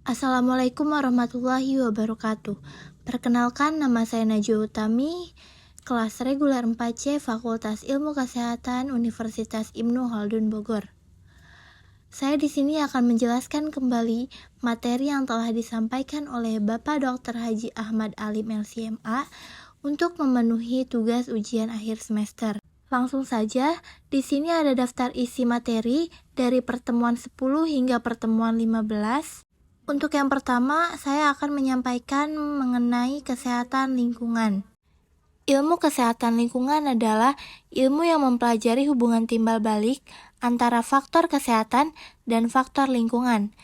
Assalamualaikum warahmatullahi wabarakatuh. Perkenalkan, nama saya Najwa Utami, kelas reguler 4C Fakultas Ilmu Kesehatan Universitas Ibnu Khaldun Bogor. Saya di sini akan menjelaskan kembali materi yang telah disampaikan oleh Bapak Dr. Haji Ahmad Alim LCMA untuk memenuhi tugas ujian akhir semester. Langsung saja, di sini ada daftar isi materi dari pertemuan 10 hingga pertemuan 15. Untuk yang pertama, saya akan menyampaikan mengenai kesehatan lingkungan. Ilmu kesehatan lingkungan adalah ilmu yang mempelajari hubungan timbal balik antara faktor kesehatan dan faktor lingkungan.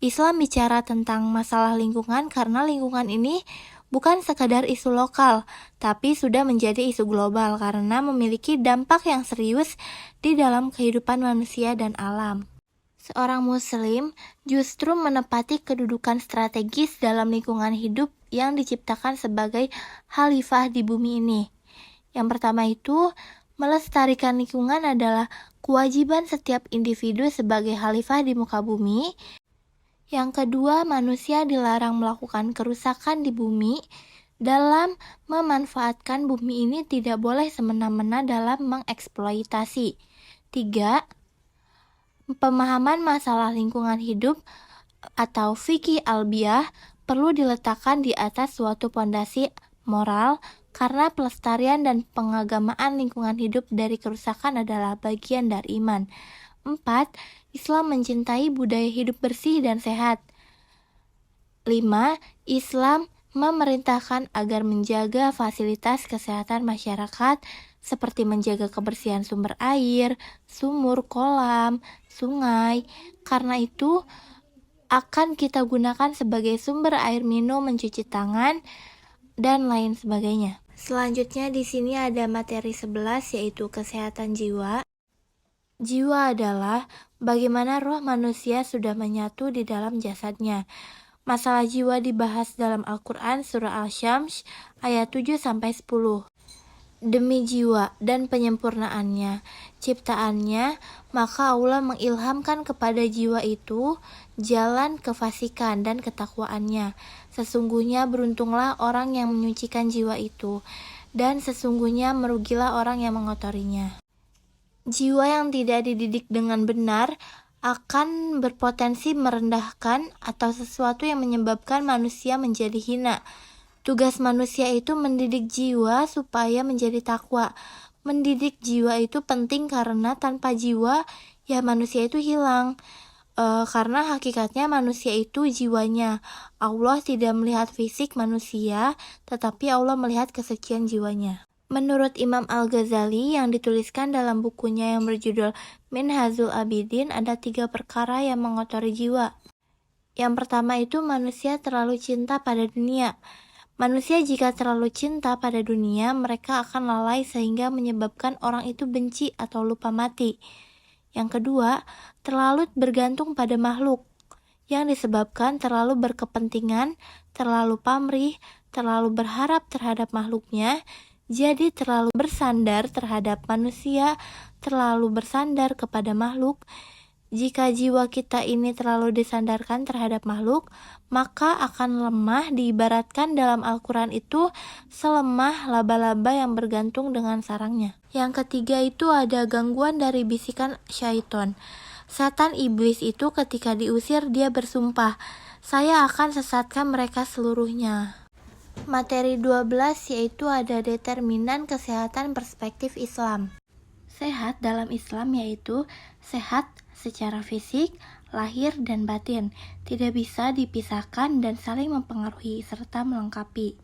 Islam bicara tentang masalah lingkungan karena lingkungan ini bukan sekadar isu lokal, tapi sudah menjadi isu global karena memiliki dampak yang serius di dalam kehidupan manusia dan alam. Seorang muslim justru menepati kedudukan strategis dalam lingkungan hidup yang diciptakan sebagai khalifah di bumi ini. Yang pertama itu, melestarikan lingkungan adalah kewajiban setiap individu sebagai khalifah di muka bumi. Yang kedua, manusia dilarang melakukan kerusakan di bumi. Dalam memanfaatkan bumi ini tidak boleh semena-mena dalam mengeksploitasi. 3. Pemahaman masalah lingkungan hidup atau fikih albiah perlu diletakkan di atas suatu pondasi moral karena pelestarian dan pengagamaan lingkungan hidup dari kerusakan adalah bagian dari iman. 4. Islam mencintai budaya hidup bersih dan sehat. 5. Islam memerintahkan agar menjaga fasilitas kesehatan masyarakat seperti menjaga kebersihan sumber air, sumur, kolam, sungai. Karena itu akan kita gunakan sebagai sumber air minum, mencuci tangan, dan lain sebagainya. Selanjutnya di sini ada materi 11 yaitu kesehatan jiwa. Jiwa adalah bagaimana roh manusia sudah menyatu di dalam jasadnya. Masalah jiwa dibahas dalam Al-Quran surah Al-Syams ayat 7-10. Demi jiwa dan penyempurnaannya, ciptaannya, maka Allah mengilhamkan kepada jiwa itu jalan kefasikan dan ketakwaannya. Sesungguhnya beruntunglah orang yang menyucikan jiwa itu, dan sesungguhnya merugilah orang yang mengotorinya. Jiwa yang tidak dididik dengan benar akan berpotensi merendahkan atau sesuatu yang menyebabkan manusia menjadi hina. Tugas manusia itu mendidik jiwa supaya menjadi takwa. Mendidik jiwa itu penting karena tanpa jiwa, ya manusia itu hilang. Karena hakikatnya manusia itu jiwanya. Allah tidak melihat fisik manusia, tetapi Allah melihat kesucian jiwanya. Menurut Imam Al-Ghazali yang dituliskan dalam bukunya yang berjudul Minhajul Abidin, ada 3 perkara yang mengotori jiwa. Yang pertama itu manusia terlalu cinta pada dunia. Manusia jika terlalu cinta pada dunia, mereka akan lalai sehingga menyebabkan orang itu benci atau lupa mati. Yang kedua, terlalu bergantung pada makhluk, yang disebabkan terlalu berkepentingan, terlalu pamrih, terlalu berharap terhadap makhluknya, jadi terlalu bersandar terhadap manusia, terlalu bersandar kepada makhluk. Jika jiwa kita ini terlalu disandarkan terhadap makhluk, maka akan lemah. Diibaratkan dalam Al-Quran itu selemah laba-laba yang bergantung dengan sarangnya. Yang ketiga itu ada gangguan dari bisikan syaiton. Setan iblis itu ketika diusir dia bersumpah, saya akan sesatkan mereka seluruhnya. Materi 12 yaitu ada determinan kesehatan perspektif Islam. Sehat dalam Islam yaitu sehat secara fisik, lahir, dan batin, tidak bisa dipisahkan dan saling mempengaruhi serta melengkapi.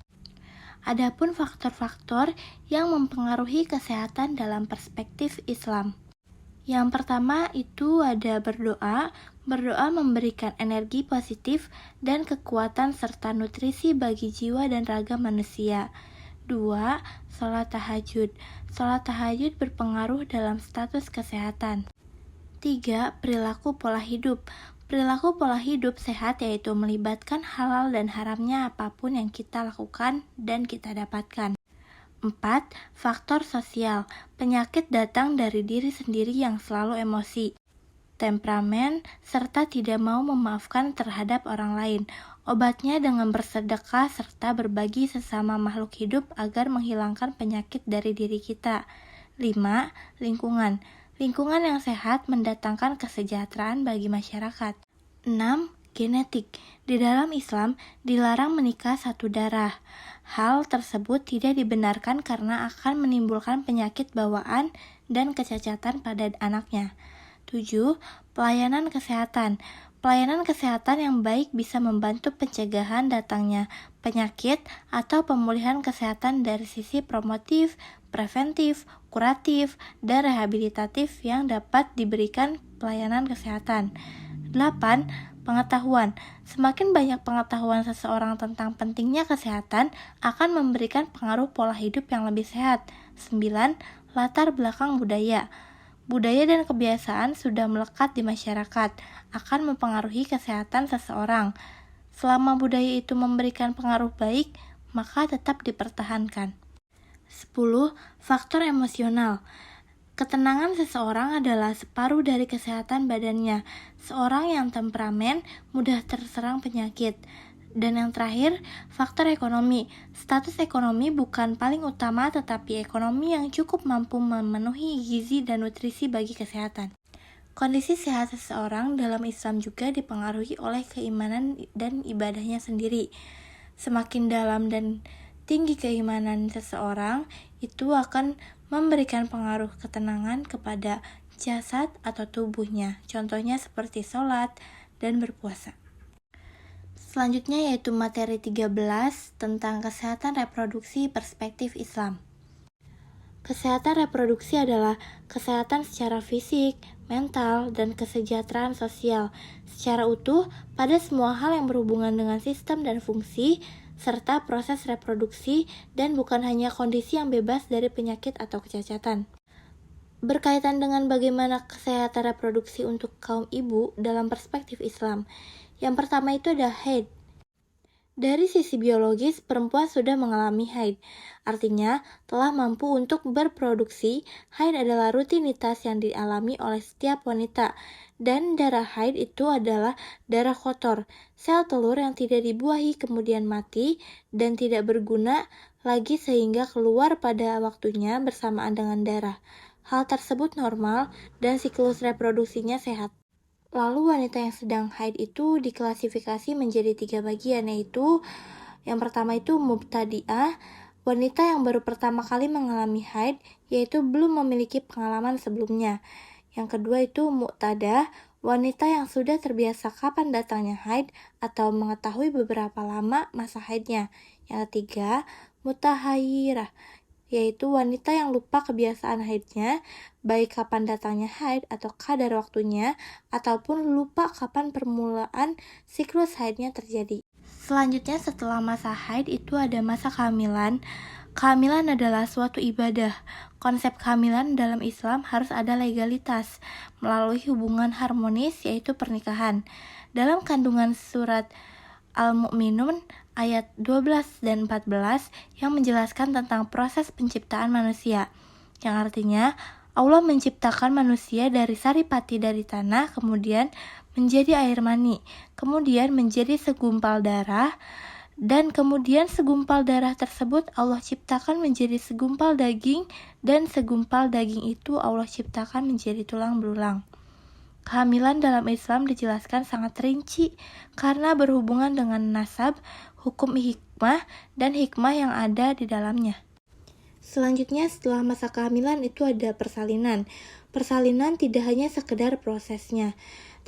Adapun faktor-faktor yang mempengaruhi kesehatan dalam perspektif Islam. Yang pertama itu ada berdoa. Berdoa memberikan energi positif dan kekuatan serta nutrisi bagi jiwa dan raga manusia. 2. Sholat tahajud. Sholat tahajud berpengaruh dalam status kesehatan. 3. Perilaku pola hidup. Perilaku pola hidup sehat yaitu melibatkan halal dan haramnya apapun yang kita lakukan dan kita dapatkan. 4. Faktor sosial. Penyakit datang dari diri sendiri yang selalu emosi. temperamen, serta tidak mau memaafkan terhadap orang lain. Obatnya dengan bersedekah serta berbagi sesama makhluk hidup agar menghilangkan penyakit dari diri kita. 5. Lingkungan. Lingkungan yang sehat mendatangkan kesejahteraan bagi masyarakat. 6. Genetik. Di dalam Islam, dilarang menikah satu darah. Hal tersebut tidak dibenarkan karena akan menimbulkan penyakit bawaan dan kecacatan pada anaknya. 7. Pelayanan kesehatan. Pelayanan kesehatan yang baik bisa membantu pencegahan datangnya penyakit atau pemulihan kesehatan dari sisi promotif, preventif, kuratif, dan rehabilitatif yang dapat diberikan pelayanan kesehatan. 8. Pengetahuan. Semakin banyak pengetahuan seseorang tentang pentingnya kesehatan akan memberikan pengaruh pola hidup yang lebih sehat. 9. Latar belakang budaya. Budaya dan kebiasaan sudah melekat di masyarakat, akan mempengaruhi kesehatan seseorang. Selama budaya itu memberikan pengaruh baik, maka tetap dipertahankan. 10. Faktor emosional. Ketenangan seseorang adalah separuh dari kesehatan badannya. Seorang yang temperamen mudah terserang penyakit. Dan yang terakhir, faktor ekonomi. Status ekonomi bukan paling utama, tetapi ekonomi yang cukup mampu memenuhi gizi dan nutrisi bagi kesehatan. Kondisi sehat seseorang dalam Islam juga dipengaruhi oleh keimanan dan ibadahnya sendiri. Semakin dalam dan tinggi keimanan seseorang, itu akan memberikan pengaruh ketenangan kepada jasad atau tubuhnya. Contohnya seperti sholat dan berpuasa. Selanjutnya yaitu materi 13 tentang kesehatan reproduksi perspektif Islam. Kesehatan reproduksi adalah kesehatan secara fisik, mental, dan kesejahteraan sosial secara utuh pada semua hal yang berhubungan dengan sistem dan fungsi, serta proses reproduksi, dan bukan hanya kondisi yang bebas dari penyakit atau kecacatan. Berkaitan dengan bagaimana kesehatan reproduksi untuk kaum ibu dalam perspektif Islam. Yang pertama itu ada haid. Dari sisi biologis, perempuan sudah mengalami haid. Artinya, telah mampu untuk berproduksi. Haid adalah rutinitas yang dialami oleh setiap wanita. Dan darah haid itu adalah darah kotor, sel telur yang tidak dibuahi kemudian mati dan tidak berguna lagi sehingga keluar pada waktunya bersamaan dengan darah. Hal tersebut normal dan siklus reproduksinya sehat. Lalu wanita yang sedang haid itu diklasifikasi menjadi 3 bagian, yaitu yang pertama itu mubtadi'ah, wanita yang baru pertama kali mengalami haid, yaitu belum memiliki pengalaman sebelumnya. Yang kedua itu mu'tadah, wanita yang sudah terbiasa kapan datangnya haid atau mengetahui beberapa lama masa haidnya. Yang ketiga, mutahayyirah, yaitu wanita yang lupa kebiasaan haidnya, baik kapan datangnya haid atau kadar waktunya, ataupun lupa kapan permulaan siklus haidnya terjadi. Selanjutnya setelah masa haid itu ada masa kehamilan. Kehamilan adalah suatu ibadah. Konsep kehamilan dalam Islam harus ada legalitas melalui hubungan harmonis, yaitu pernikahan. Dalam kandungan surat Al-Mu'minun ayat 12 dan 14 yang menjelaskan tentang proses penciptaan manusia, yang artinya Allah menciptakan manusia dari saripati dari tanah, kemudian menjadi air mani, kemudian menjadi segumpal darah, dan kemudian segumpal darah tersebut Allah ciptakan menjadi segumpal daging, dan segumpal daging itu Allah ciptakan menjadi tulang belulang. Kehamilan dalam Islam dijelaskan sangat rinci karena berhubungan dengan nasab, hukum hikmah, dan hikmah yang ada di dalamnya. Selanjutnya setelah masa kehamilan itu ada persalinan. Persalinan tidak hanya sekedar prosesnya,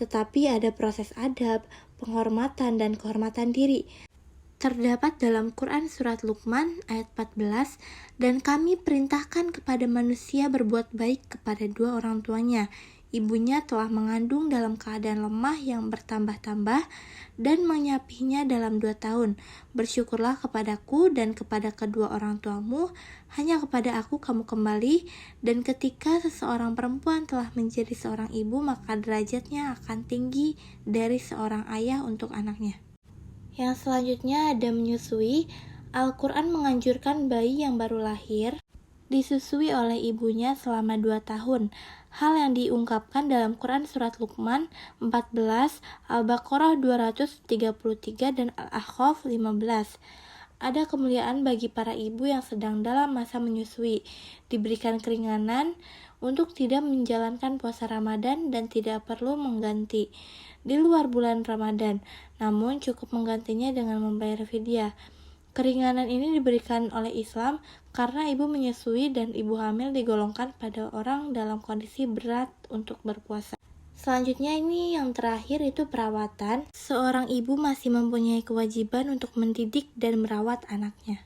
tetapi ada proses adab, penghormatan, dan kehormatan diri. Terdapat dalam Quran surat Luqman ayat 14, dan kami perintahkan kepada manusia berbuat baik kepada 2 orang tuanya. Ibunya telah mengandung dalam keadaan lemah yang bertambah-tambah dan menyapinya dalam 2 tahun. Bersyukurlah kepadaku dan kepada kedua orang tuamu, hanya kepada aku kamu kembali. Dan ketika seseorang perempuan telah menjadi seorang ibu, maka derajatnya akan tinggi dari seorang ayah untuk anaknya. Yang selanjutnya ada menyusui. Al-Quran menganjurkan bayi yang baru lahir disusui oleh ibunya selama 2 tahun. Hal yang diungkapkan dalam Quran Surat Luqman 14, Al-Baqarah 233 dan Al-Ahqaf 15. Ada kemuliaan bagi para ibu yang sedang dalam masa menyusui, diberikan keringanan untuk tidak menjalankan puasa Ramadan dan tidak perlu mengganti di luar bulan Ramadan, namun cukup menggantinya dengan membayar fidyah. Keringanan ini diberikan oleh Islam karena ibu menyusui dan ibu hamil digolongkan pada orang dalam kondisi berat untuk berpuasa. Selanjutnya ini yang terakhir itu perawatan. Seorang ibu masih mempunyai kewajiban untuk mendidik dan merawat anaknya.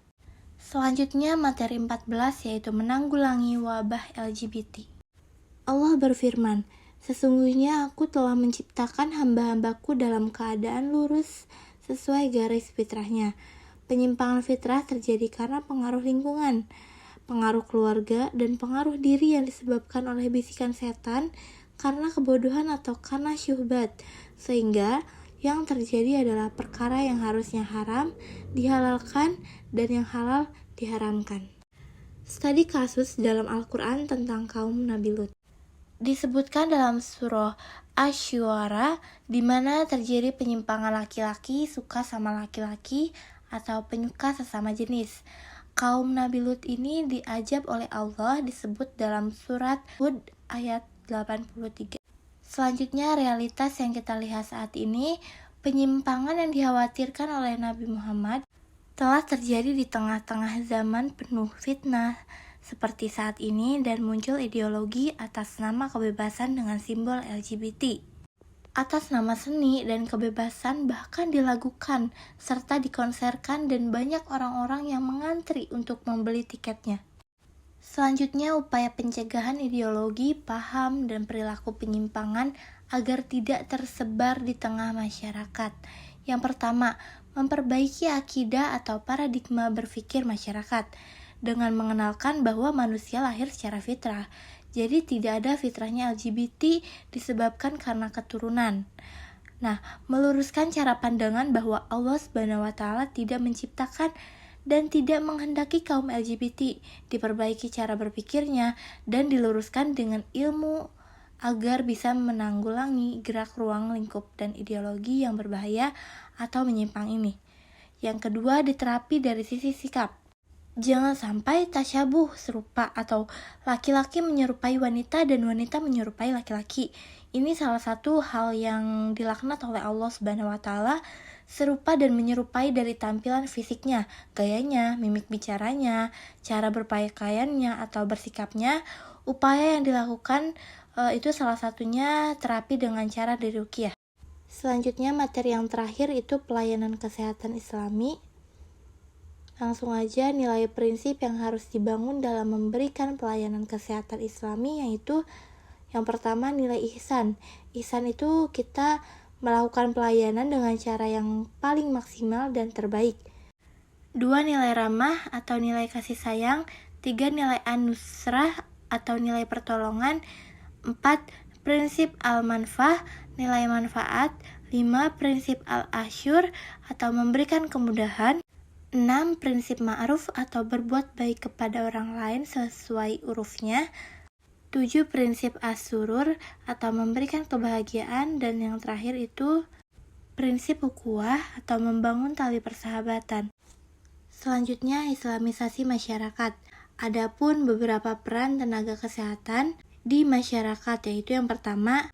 Selanjutnya materi 14 yaitu menanggulangi wabah LGBT. Allah berfirman, "Sesungguhnya aku telah menciptakan hamba-hambaku dalam keadaan lurus sesuai garis fitrahnya. Penyimpangan fitrah terjadi karena pengaruh lingkungan, pengaruh keluarga, dan pengaruh diri yang disebabkan oleh bisikan setan, karena kebodohan atau karena syubhat, sehingga yang terjadi adalah perkara yang harusnya haram dihalalkan dan yang halal diharamkan." Studi kasus dalam Al-Quran tentang kaum Nabi Lut. Disebutkan dalam surah Asy-Syu'ara di mana terjadi penyimpangan laki-laki suka sama laki-laki atau penyuka sesama jenis. Kaum Nabi Lut ini diajab oleh Allah disebut dalam surat Hud ayat 83. Selanjutnya realitas yang kita lihat saat ini, penyimpangan yang dikhawatirkan oleh Nabi Muhammad telah terjadi di tengah-tengah zaman penuh fitnah seperti saat ini dan muncul ideologi atas nama kebebasan dengan simbol LGBT. Atas nama seni dan kebebasan bahkan dilakukan serta dikonserkan dan banyak orang-orang yang mengantri untuk membeli tiketnya. Selanjutnya, upaya pencegahan ideologi, paham, dan perilaku penyimpangan agar tidak tersebar di tengah masyarakat. Yang pertama, memperbaiki akidah atau paradigma berpikir masyarakat dengan mengenalkan bahwa manusia lahir secara fitrah. Jadi tidak ada fitrahnya LGBT disebabkan karena keturunan. Nah, meluruskan cara pandangan bahwa Allah SWT tidak menciptakan dan tidak menghendaki kaum LGBT, diperbaiki cara berpikirnya dan diluruskan dengan ilmu agar bisa menanggulangi gerak ruang lingkup dan ideologi yang berbahaya atau menyimpang ini. Yang kedua, diterapi dari sisi sikap. Jangan sampai tasyabuh serupa atau laki-laki menyerupai wanita dan wanita menyerupai laki-laki. Ini salah satu hal yang dilaknat oleh Allah SWT, serupa dan menyerupai dari tampilan fisiknya, gayanya, mimik bicaranya, cara berpakaiannya atau bersikapnya. Upaya yang dilakukan itu salah satunya terapi dengan cara diruqyah. Selanjutnya materi yang terakhir itu pelayanan kesehatan Islami. Langsung aja nilai prinsip yang harus dibangun dalam memberikan pelayanan kesehatan Islami yaitu yang pertama nilai ihsan. Ihsan itu kita melakukan pelayanan dengan cara yang paling maksimal dan terbaik. 2. Nilai ramah atau nilai kasih sayang. 3. Nilai an-nusrah atau nilai pertolongan. 4. Prinsip al-manfah, nilai manfaat. 5. Prinsip al-asyur atau memberikan kemudahan. 6. Prinsip ma'ruf atau berbuat baik kepada orang lain sesuai urufnya. 7. Prinsip as-surur atau memberikan kebahagiaan. Dan yang terakhir itu prinsip ukhuwah atau membangun tali persahabatan. Selanjutnya, islamisasi masyarakat. Adapun beberapa peran tenaga kesehatan di masyarakat, yaitu yang pertama,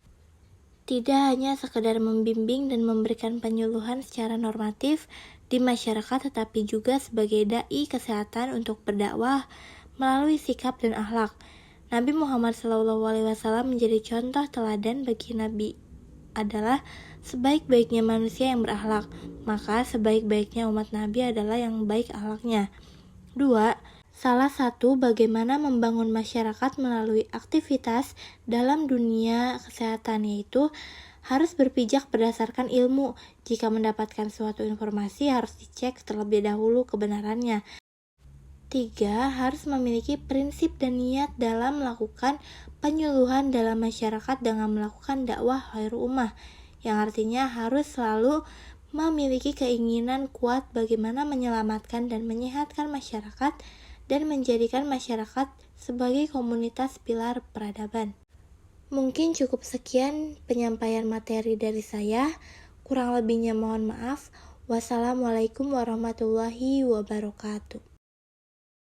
tidak hanya sekedar membimbing dan memberikan penyuluhan secara normatif di masyarakat, tetapi juga sebagai dai kesehatan untuk berdakwah melalui sikap dan akhlak. Nabi Muhammad SAW menjadi contoh teladan bagi Nabi adalah sebaik-baiknya manusia yang berakhlak, maka sebaik-baiknya umat Nabi adalah yang baik akhlaknya. 2. Salah satu bagaimana membangun masyarakat melalui aktivitas dalam dunia kesehatan, yaitu harus berpijak berdasarkan ilmu. Jika mendapatkan suatu informasi harus dicek terlebih dahulu kebenarannya. 3. Harus memiliki prinsip dan niat dalam melakukan penyuluhan dalam masyarakat dengan melakukan dakwah khairul ummah, yang artinya harus selalu memiliki keinginan kuat bagaimana menyelamatkan dan menyehatkan masyarakat dan menjadikan masyarakat sebagai komunitas pilar peradaban. Mungkin cukup sekian penyampaian materi dari saya. Kurang lebihnya mohon maaf. Wassalamualaikum warahmatullahi wabarakatuh.